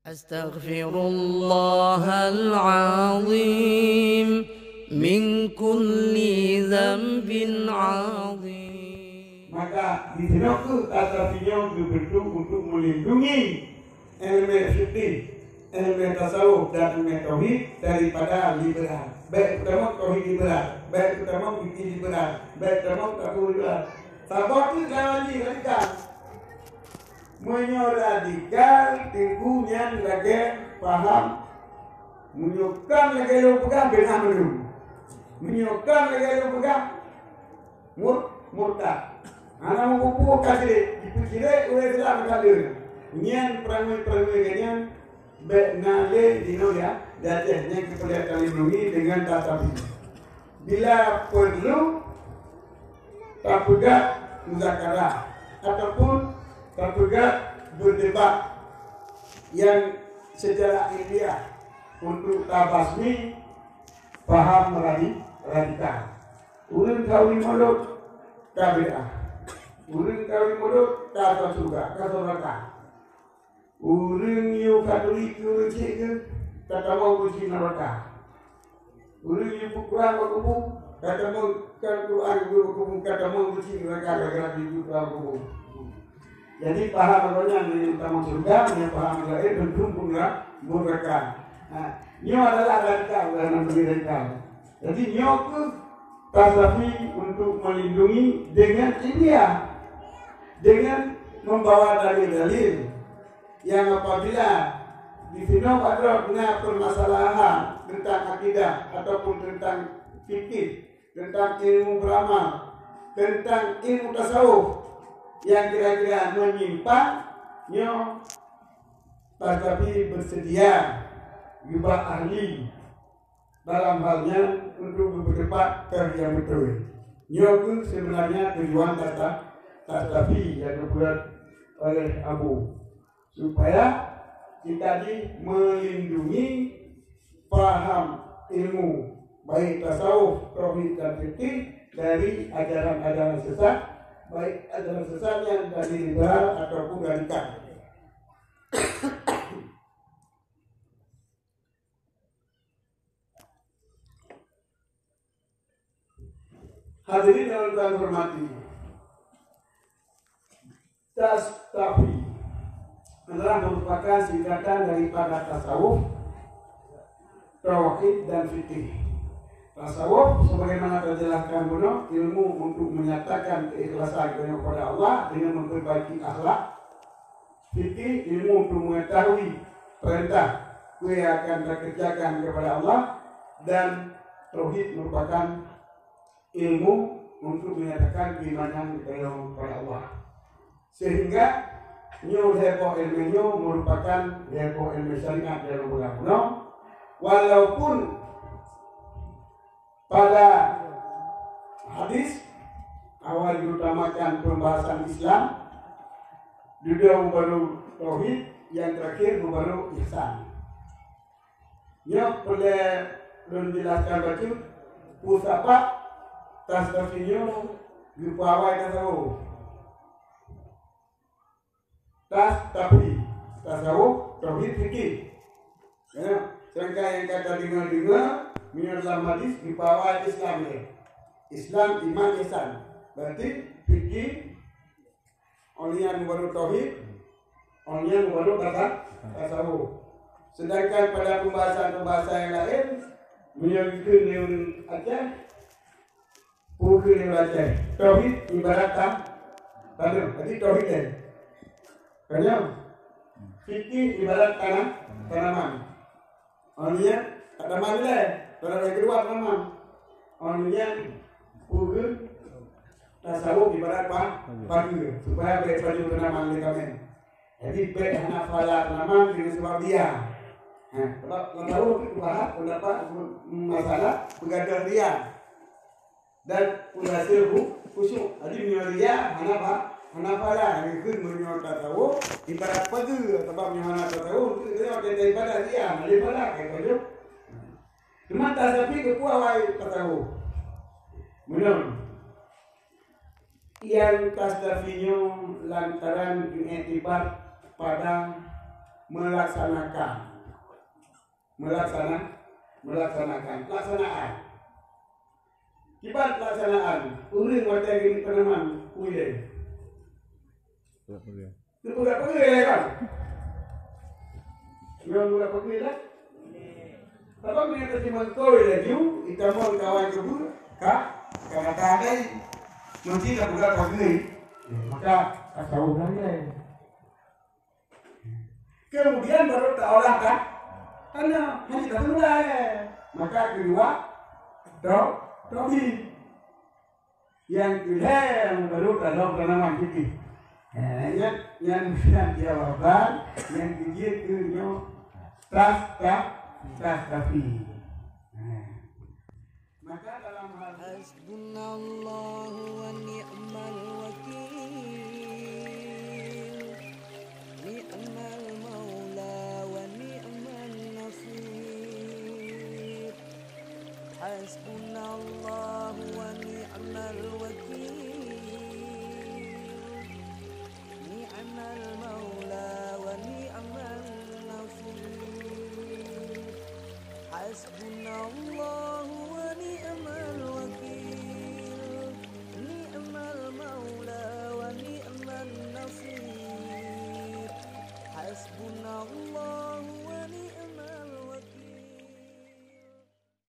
أستغفر الله العظيم من كل ذنب عظيم. Maka di sini tasawufnya dibentuk untuk melindungi ilmu fikih, ilmu tasawuf dan ilmu tauhid daripada liberal. Baik utama tauhid liberal, baik utama fikih liberal, baik utama tasawuf liberal. Sabab itu jangan radikal. Radikal tinggunya lagi paham menyukan lagi lo pegang benar belum menyukan lagi lo pegang murtad anak mau buku kasih dipikirnya oleh Islam kali nian perangai ganyan benale dino ya jadinya kita lindungi dengan tasawuf bila perlu tak pegang muzakarah ataupun terpegat berdebat yang secara ilmiah untuk tabasmi paham radikal. Urang kawin mulut kabidah, urang kawin mulut kata surga, kata neraka. Urang yu katolik yu cek kata mau uji neraka. Urang yu pukulan kubu kata mau kan Quran kubu kata mau uji neraka gara-gara di kubu. Jadi paham awalnya yang utama surga, yang paham gaib dan tumpung neraka. Nyo adalah radikal, dalam radikal. Jadi nyo itu tasawuf untuk melindungi dengan ilmiah, dengan membawa dalil-dalil yang apabila di sini ada permasalahan tentang akidah ataupun tentang fikih, tentang ilmu beramal, tentang ilmu tasawuf yang kira-kira menyimpang, nyo tapi bersedia juga ahli dalam halnya untuk berdebat yang betul. Nyo itu sebenarnya tujuan tasawuf yang dibuat oleh Abu supaya kita melindungi paham ilmu baik tasawuf, tauhid dan fikih dari ajaran-ajaran sesat, baik ajaran sesat yang dari liberal ataupun radikal. Hadirin yang Tuhan hormati, tasawuf adalah merupakan singkatan daripada tasawuf, tauhid dan fikih. Tasawuf sebagaimana terjelaskan Buno, ilmu untuk menyatakan keikhlasan kepada Allah dengan memperbaiki akhlak. Fikih ilmu untuk mengetahui perintah yang akan dikerjakan kepada Allah, dan tauhid merupakan ilmu untuk menyatakan keimanan kepada Allah. Sehingga nyo hebo ilmu merupakan hebo ilmu syariat dalam Buno, walaupun pada hadis awal diutamakan pembahasan Islam, dunia baru tauhid, yang terakhir baru ihsan. Nya boleh menjelaskan baju pusapa tasawufnya dipawai tasawuf. Tasawuf tauhid fikih. Ya, sangka yang kata dengar minat dalam hadis di bawah Islam ya. Islam, iman, ihsan. Berarti fikih olian baru tauhid, olian baru tasawuf. Sedangkan pada pembahasan yang lain menyebutkan neun Aceh, pukul neun Aceh. Tauhid ibarat tanam. Jadi tauhid ya. Karena fikih ibarat tanaman. Olian tanaman lah. Kalau yang kedua teman, orangnya pukul tasawuf ibarat pagi supaya baju tanaman lekamen. Jadi bed anak fala tanaman dengan sebab dia. Kalau tahu itu bahas pendapat masalah begadang dia dan hasil khusyuk. Jadi menurut dia anak fala itu menurut tasawuf ibarat pagi sebab menurut tasawuf itu daripada dia daripada kayak gitu. Cuma tasawuf kekuawai tasawuf. Menurut yang tasawufnya lantaran diiktibar pada pelaksanaan. Kibat pelaksanaan, uring wajah gini peneman kuile. Itu bukan kuile kan? Memang bukan kuile. Tapi mereka cuma kuile ju, itamu kawan kebun, karena tadi nanti tak bukan kuile, maka kasau lagi. Kemudian baru terolah kan? Karena masih tak sudah, maka kedua, Tobi yang kedua yang baru dalam tanaman fikih. Yang jawaban yang ketiga tas tapi. Maka dalam hal Hasbunallahu wa ni'mal wakil, ni'mal maula wa ni'mal nasir. Hasbunallahu wa ni'mal wakil, ni'mal maula wa ni'mal nasir. Hasbunallah